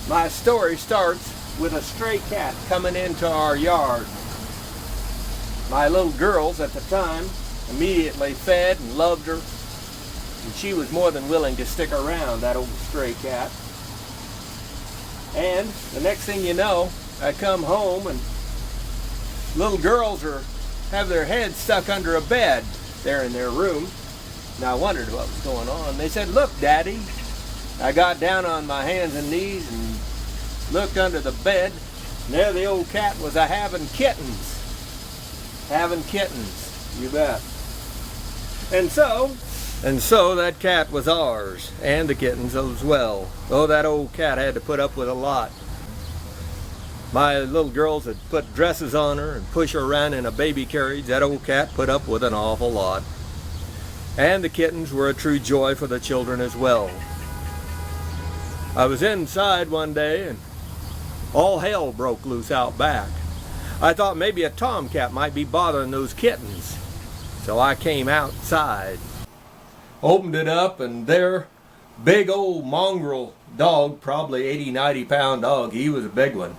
My story starts with a stray cat coming into our yard. My little girls at the time immediately fed and loved her, and she was more than willing to stick around, that old stray cat. And the next thing you know, I come home and little girls have their heads stuck under a bed there in their room. And I wondered what was going on. They said, "Look, Daddy." I got down on my hands and knees and looked under the bed, and there the old cat was having kittens. Having kittens, you bet. And so that cat was ours, and the kittens as well. Oh, that old cat had to put up with a lot. My little girls had put dresses on her and push her around in a baby carriage. That old cat put up with an awful lot. And the kittens were a true joy for the children as well. I was inside one day and all hell broke loose out back. I thought maybe a tomcat might be bothering those kittens. So I came outside, opened it up, and there, big old mongrel dog, probably 80-90 pound dog, he was a big one.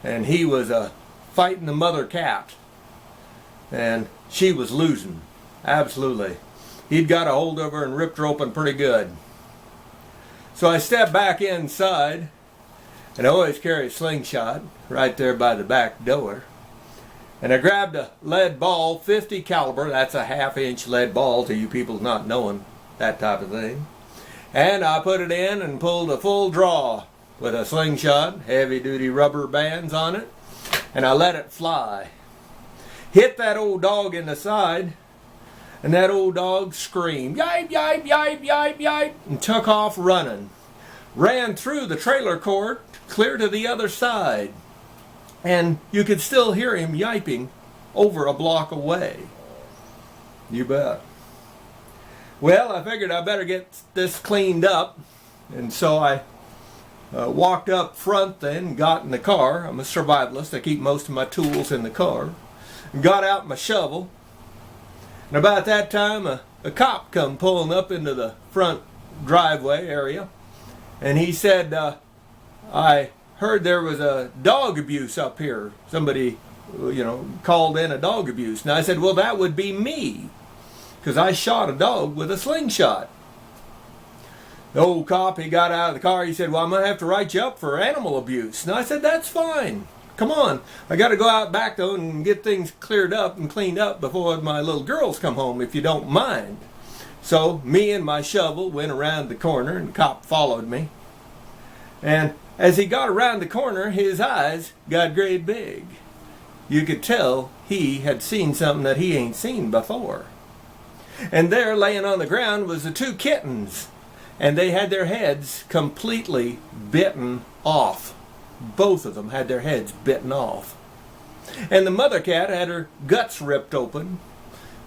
And he was fighting the mother cat. And she was losing, absolutely. He'd got a hold of her and ripped her open pretty good. So I stepped back inside, and I always carry a slingshot right there by the back door. And I grabbed a lead ball, 50 caliber, that's a half-inch lead ball to you people not knowing that type of thing. And I put it in and pulled a full draw with a slingshot, heavy-duty rubber bands on it, and I let it fly. Hit that old dog in the side, and that old dog screamed, "Yipe, yipe, yipe, yipe, yipe," and took off running. Ran through the trailer court, clear to the other side. And you could still hear him yiping over a block away. You bet. Well, I figured I better get this cleaned up. And so I walked up front then, got in the car. I'm a survivalist. I keep most of my tools in the car. And got out my shovel. And about that time, a cop come pulling up into the front driveway area. And he said, I heard there was a dog abuse up here. Somebody, called in a dog abuse. And I said, well, that would be me, because I shot a dog with a slingshot. The old cop, he got out of the car. He said, well, I'm going to have to write you up for animal abuse. And I said, that's fine. Come on. I got to go out back, though, and get things cleared up and cleaned up before my little girls come home, if you don't mind. So me and my shovel went around the corner, and the cop followed me. And as he got around the corner, his eyes got great big. You could tell he had seen something that he ain't seen before. And there, laying on the ground, was the two kittens. And they had their heads completely bitten off. Both of them had their heads bitten off. And the mother cat had her guts ripped open.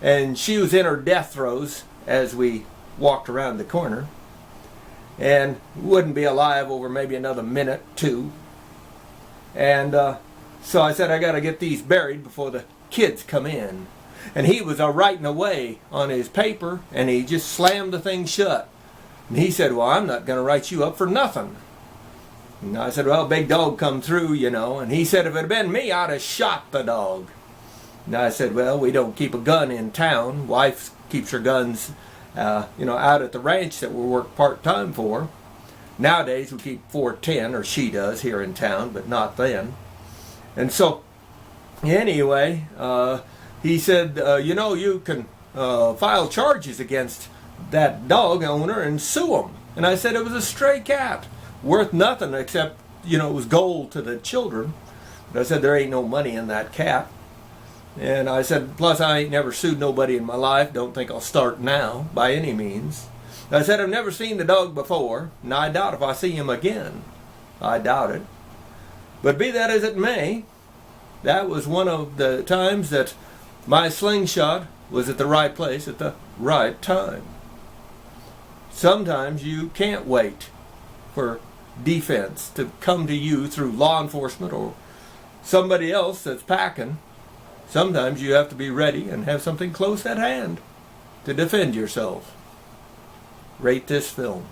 And she was in her death throes as we walked around the corner. And wouldn't be alive over maybe another minute, two. And so I said, I got to get these buried before the kids come in. And he was writing away on his paper, and he just slammed the thing shut. And he said, well, I'm not going to write you up for nothing. And I said, well, big dog come through, And he said, if it had been me, I'd have shot the dog. And I said, well, we don't keep a gun in town. Wife keeps her guns out at the ranch that we work part-time for. Nowadays we keep 410, or she does here in town, but not then. And so, anyway, he said, you can file charges against that dog owner and sue him. And I said it was a stray cat, worth nothing except, it was gold to the children. But I said there ain't no money in that cat. And I said, plus I ain't never sued nobody in my life. Don't think I'll start now, by any means. I said, I've never seen the dog before, and I doubt if I see him again. I doubt it. But be that as it may, that was one of the times that my slingshot was at the right place at the right time. Sometimes you can't wait for defense to come to you through law enforcement or somebody else that's packing. Sometimes you have to be ready and have something close at hand to defend yourself. Rate this film.